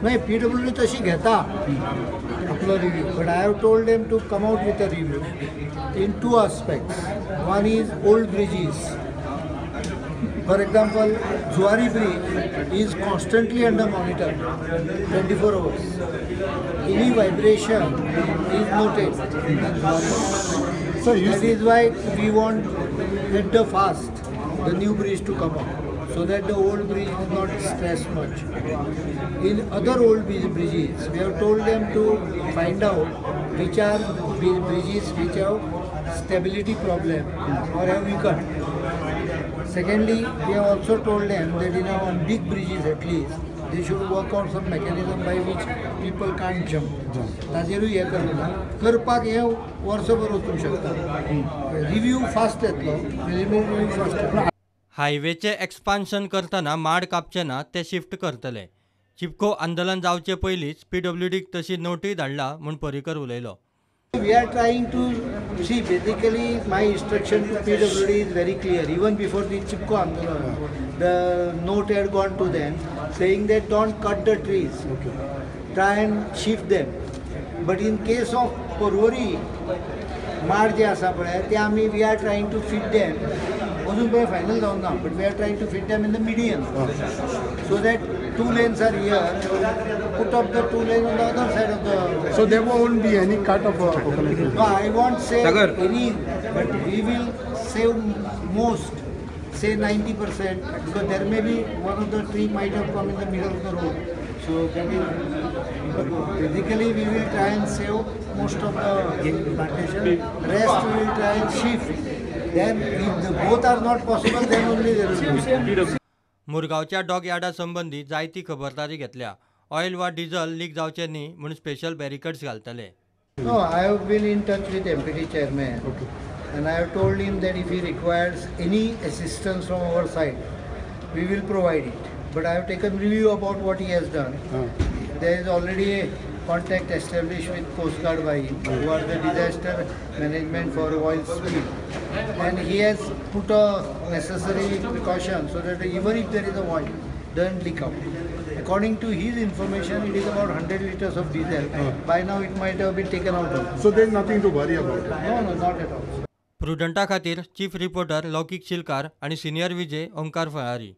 नाही, PWD तशी घेता आपला review, but I have told them to come out with a review in two aspects. One is old bridges. For example, Zuari Bridge is constantly under monitor, 24 hours. Any vibration is noted in Zuari. So that is why we want at the fast the new bridge to come up, so that the old bridge is not stressed much. In other old bridges, we have told them to find out which are bridges which have stability problem or have weakened. Secondly, we have also told them that on big bridges at least, they should work on some mechanism by which people can't jump. ताजेरूय हे करपाक हे वर्सभर वचूंक शकता. Review fast येतलो, preliminary review fast येतलो. हायवेचे expansion करतना माड कापचे ना ते शिफ्ट करतले. चिपको आंदोलन जावचे पयलींच PWDक तशी नोटीस धाडला म्हूण पर्रीकर उलयलो. We are trying to see, basically my instruction to PWD is very clear. Even before the Chipko Andolan, the note had gone to them saying that don't cut the trees, try and shift them. But in case of Porvori, माड जे आसा पळय ते आमी we are trying to fit them. अजून पळय final जावंक ना, but we are trying to fit them in the median, so that 2 lanes are here, put up the 2 lanes on the other side of the. So there won't be any cut of coconut. No, I won't say any, but we will save most, say 90%, because there may be one of the tree might have come in the middle of the road. So basically we will try and save most of the plantation. Rest we will try and shift. Then if both are not possible, then only there will be. मुरगांवच्या डॉग यार्डा संबंधी जायती खबरदारी घेतल्या. Oil वा diesel leak जावचे न्ही म्हणून स्पेशल बॅरिकेड्स घालतले. No, I have been in touch with MPT chairman, and I have told him that if he requires any assistance from our side, we will provide it. But I have taken review about what he has done. There is already a contact established with Coast Guard by him, who are the disaster management for oil spill, and he has put a necessary precaution so that even if there is a oil, doesn't leak out. According to his information, it is about 100 liters of diesel. By now, it might have been taken out of. So there is nothing to worry about. No, not at all. प्रुडंटा खातीर chief reporter लौकीक शिलकार आनी senior विजय ओंकार फळारी.